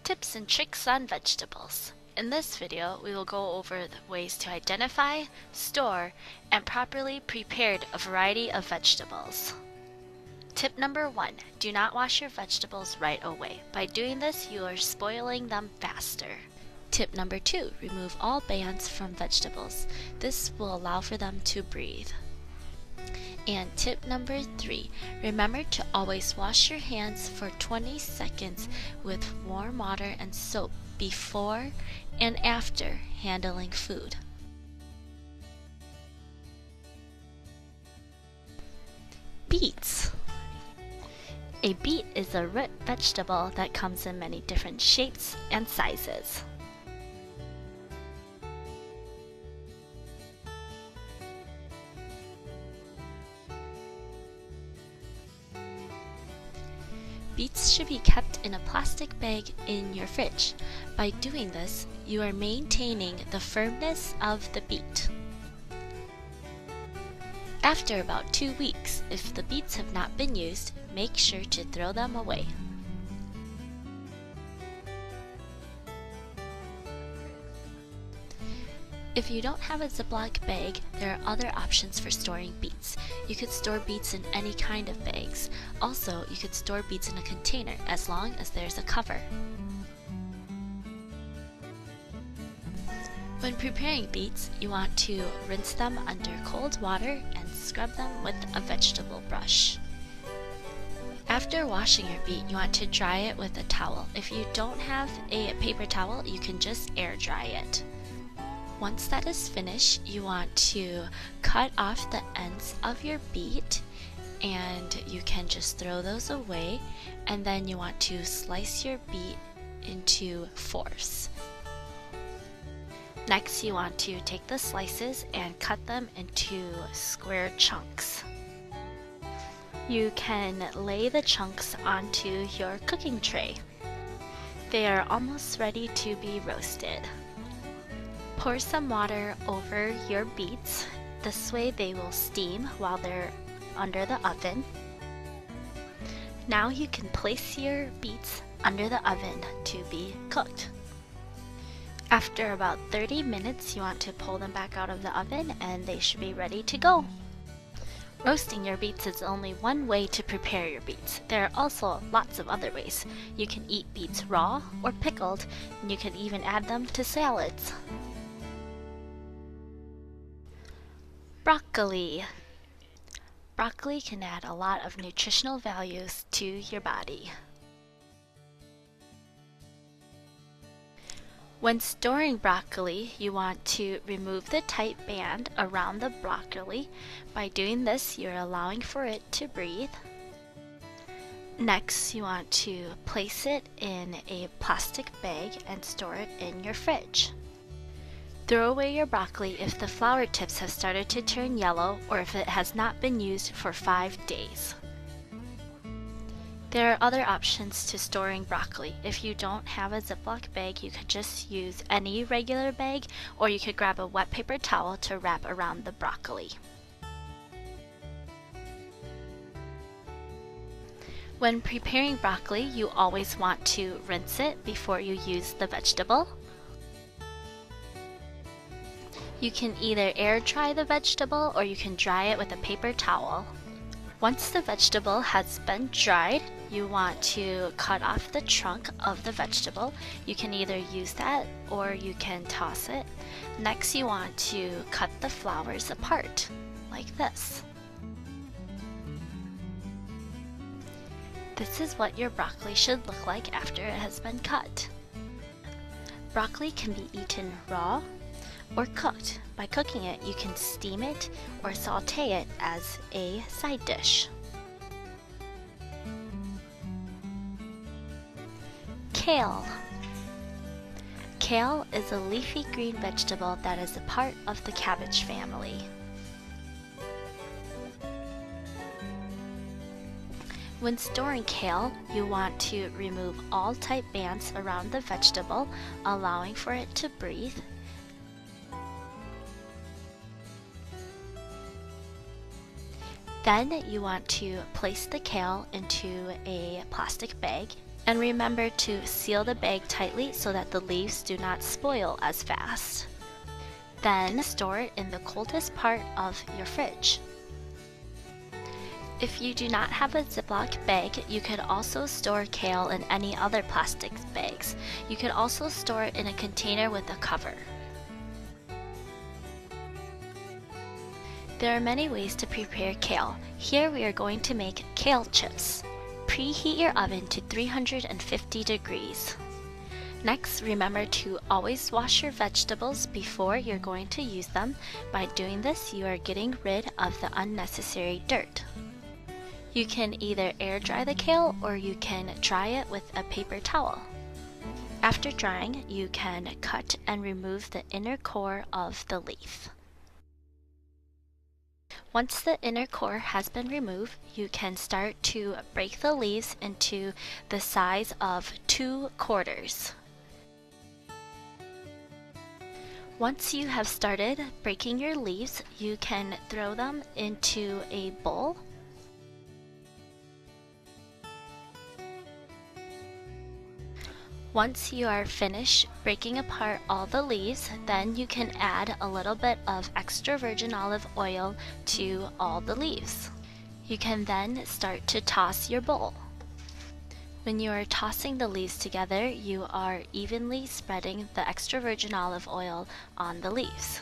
Tips and tricks on vegetables. In this video, we will go over the ways to identify, store, and properly prepare a variety of vegetables. Tip number 1, do not wash your vegetables right away. By doing this, you are spoiling them faster. Tip number 2, remove all bands from vegetables. This will allow for them to breathe. And tip number 3, remember to always wash your hands for 20 seconds with warm water and soap before and after handling food. Beets. A beet is a root vegetable that comes in many different shapes and sizes. Beets should be kept in a plastic bag in your fridge. By doing this, you are maintaining the firmness of the beet. After about 2 weeks, if the beets have not been used, make sure to throw them away. If you don't have a Ziploc bag, there are other options for storing beets. You could store beets in any kind of bags. Also, you could store beets in a container as long as there's a cover. When preparing beets, you want to rinse them under cold water and scrub them with a vegetable brush. After washing your beet, you want to dry it with a towel. If you don't have a paper towel, you can just air dry it. Once that is finished, you want to cut off the ends of your beet, and you can just throw those away, and then you want to slice your beet into fourths. Next, you want to take the slices and cut them into square chunks. You can lay the chunks onto your cooking tray. They are almost ready to be roasted. Pour some water over your beets. This way they will steam while they're under the oven. Now you can place your beets under the oven to be cooked. After about 30 minutes, you want to pull them back out of the oven and they should be ready to go. Roasting your beets is only one way to prepare your beets. There are also lots of other ways. You can eat beets raw or pickled, and you can even add them to salads. Broccoli. Broccoli can add a lot of nutritional values to your body. When storing broccoli, you want to remove the tight band around the broccoli. By doing this, you're allowing for it to breathe. Next, you want to place it in a plastic bag and store it in your fridge. Throw away your broccoli if the flower tips have started to turn yellow or if it has not been used for 5 days. There are other options to storing broccoli. If you don't have a Ziploc bag, you could just use any regular bag, or you could grab a wet paper towel to wrap around the broccoli. When preparing broccoli, you always want to rinse it before you use the vegetable. You can either air dry the vegetable or you can dry it with a paper towel. Once the vegetable has been dried, you want to cut off the trunk of the vegetable. You can either use that or you can toss it. Next, you want to cut the flowers apart, like this. This is what your broccoli should look like after it has been cut. Broccoli can be eaten raw or cooked. By cooking it, you can steam it or saute it as a side dish. Kale. Kale is a leafy green vegetable that is a part of the cabbage family. When storing kale, you want to remove all tight bands around the vegetable, allowing for it to breathe. Then you want to place the kale into a plastic bag And remember to seal the bag tightly so that the leaves do not spoil as fast. Then store it in the coldest part of your fridge. If you do not have a Ziploc bag, you could also store kale in any other plastic bags. You could also store it in a container with a cover. There are many ways to prepare kale. Here we are going to make kale chips. Preheat your oven to 350 degrees. Next, remember to always wash your vegetables before you're going to use them. By doing this, you are getting rid of the unnecessary dirt. You can either air dry the kale or you can dry it with a paper towel. After drying, you can cut and remove the inner core of the leaf. Once the inner core has been removed, you can start to break the leaves into the size of 2 quarters. Once you have started breaking your leaves, you can throw them into a bowl. Once you are finished breaking apart all the leaves, then you can add a little bit of extra virgin olive oil to all the leaves. You can then start to toss your bowl. When you are tossing the leaves together, you are evenly spreading the extra virgin olive oil on the leaves.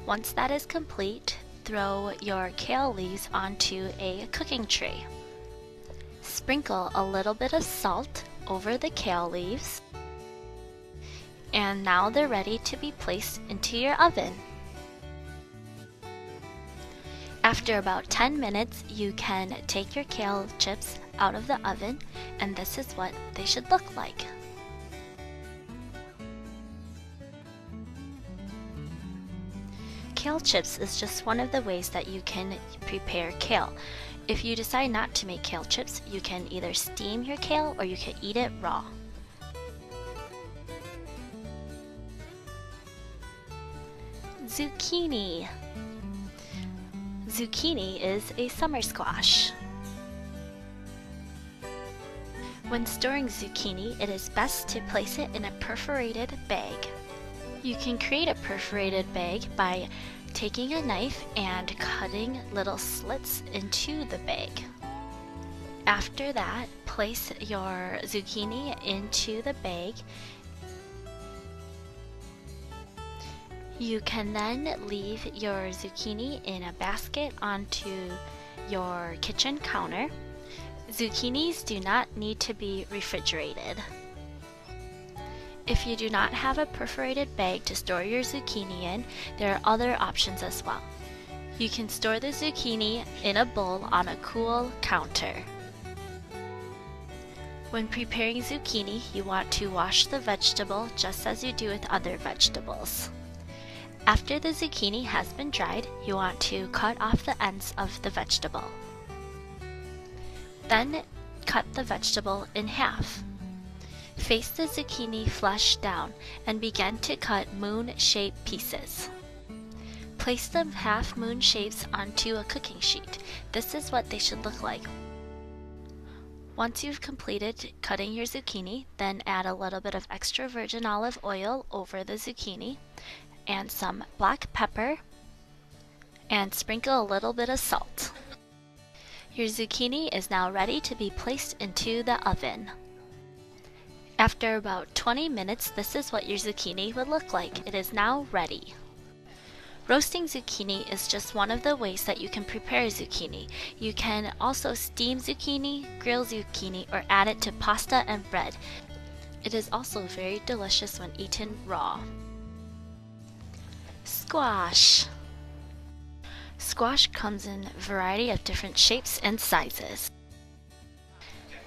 Once that is complete, throw your kale leaves onto a cooking tray. Sprinkle a little bit of salt over the kale leaves, and now they're ready to be placed into your oven. After about 10 minutes, you can take your kale chips out of the oven, and this is what they should look like. Kale chips is just one of the ways that you can prepare kale. If you decide not to make kale chips, you can either steam your kale or you can eat it raw. Zucchini. Zucchini is a summer squash. When storing zucchini, it is best to place it in a perforated bag. You can create a perforated bag by taking a knife and cutting little slits into the bag. After that, place your zucchini into the bag. You can then leave your zucchini in a basket onto your kitchen counter. Zucchinis do not need to be refrigerated. If you do not have a perforated bag to store your zucchini in, there are other options as well. You can store the zucchini in a bowl on a cool counter. When preparing zucchini, you want to wash the vegetable just as you do with other vegetables. After the zucchini has been dried, you want to cut off the ends of the vegetable. Then cut the vegetable in half. Face the zucchini flush down and begin to cut moon-shaped pieces. Place the half-moon shapes onto a cooking sheet. This is what they should look like. Once you've completed cutting your zucchini, then add a little bit of extra virgin olive oil over the zucchini and some black pepper and sprinkle a little bit of salt. Your zucchini is now ready to be placed into the oven. After about 20 minutes, this is what your zucchini would look like. It is now ready. Roasting zucchini is just one of the ways that you can prepare zucchini. You can also steam zucchini, grill zucchini, or add it to pasta and bread. It is also very delicious when eaten raw. Squash. Squash comes in a variety of different shapes and sizes.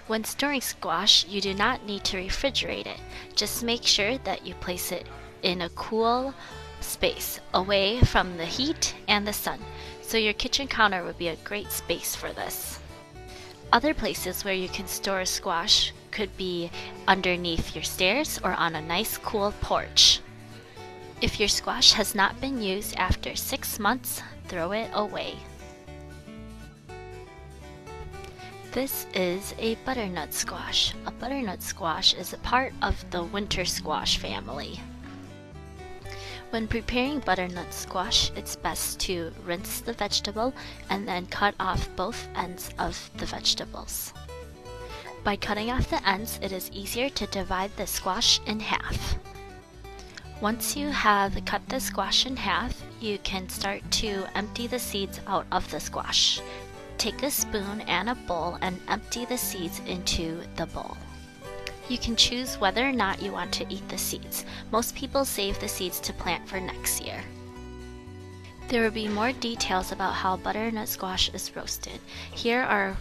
When storing squash, you do not need to refrigerate it. Just make sure that you place it in a cool space, away from the heat and the sun. So your kitchen counter would be a great space for this. Other places where you can store squash could be underneath your stairs or on a nice cool porch. If your squash has not been used after 6 months, throw it away. This is a butternut squash. A butternut squash is a part of the winter squash family. When preparing butternut squash, it's best to rinse the vegetable and then cut off both ends of the vegetables. By cutting off the ends, it is easier to divide the squash in half. Once you have cut the squash in half, you can start to empty the seeds out of the squash. Take a spoon and a bowl and empty the seeds into the bowl. You can choose whether or not you want to eat the seeds. Most people save the seeds to plant for next year. There will be more details about how butternut squash is roasted. Here are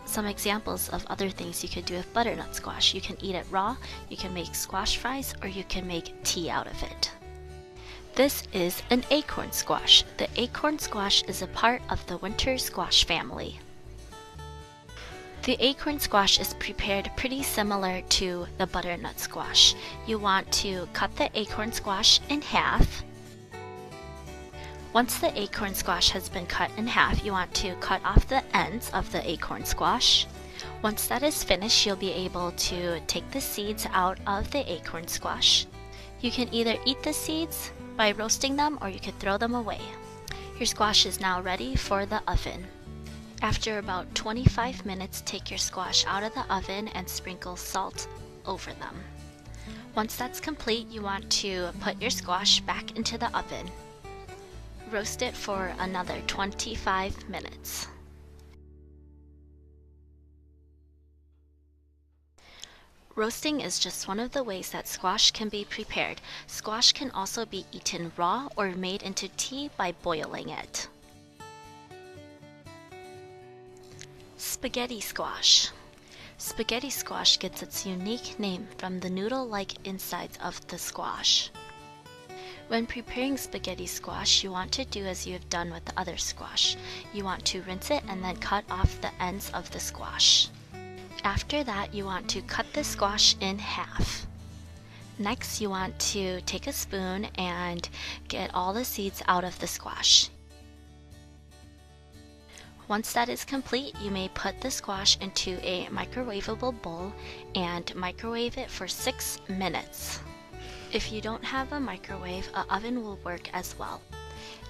some examples of other things you could do with butternut squash. You can eat it raw, you can make squash fries, or you can make tea out of it. This is an acorn squash. The acorn squash is a part of the winter squash family. The acorn squash is prepared pretty similar to the butternut squash. You want to cut the acorn squash in half. Once the acorn squash has been cut in half, you want to cut off the ends of the acorn squash. Once that is finished, you'll be able to take the seeds out of the acorn squash. You can either eat the seeds by roasting them, or you could throw them away. Your squash is now ready for the oven. After about 25 minutes, take your squash out of the oven and sprinkle salt over them. Once that's complete, you want to put your squash back into the oven. Roast it for another 25 minutes. Roasting is just one of the ways that squash can be prepared. Squash can also be eaten raw or made into tea by boiling it. Spaghetti squash. Spaghetti squash gets its unique name from the noodle-like insides of the squash. When preparing spaghetti squash, you want to do as you have done with the other squash. You want to rinse it and then cut off the ends of the squash. After that, you want to cut the squash in half. Next, you want to take a spoon and get all the seeds out of the squash. Once that is complete, you may put the squash into a microwavable bowl and microwave it for 6 minutes. If you don't have a microwave, an oven will work as well.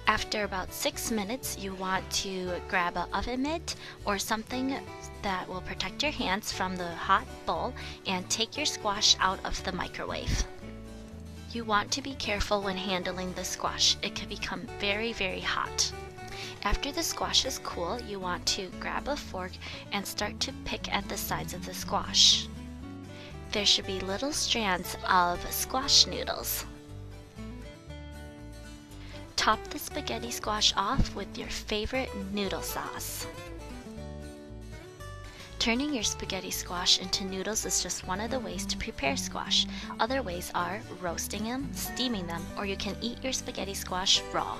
After about 6 minutes, you want to grab an oven mitt or something that will protect your hands from the hot bowl and take your squash out of the microwave. You want to be careful when handling the squash. It can become very, very hot. After the squash is cool, you want to grab a fork and start to pick at the sides of the squash. There should be little strands of squash noodles. Top the spaghetti squash off with your favorite noodle sauce. Turning your spaghetti squash into noodles is just one of the ways to prepare squash. Other ways are roasting them, steaming them, or you can eat your spaghetti squash raw.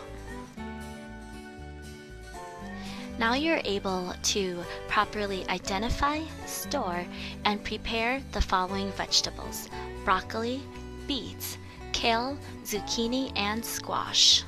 Now you're able to properly identify, store, and prepare the following vegetables: broccoli, beets, kale, zucchini, and squash.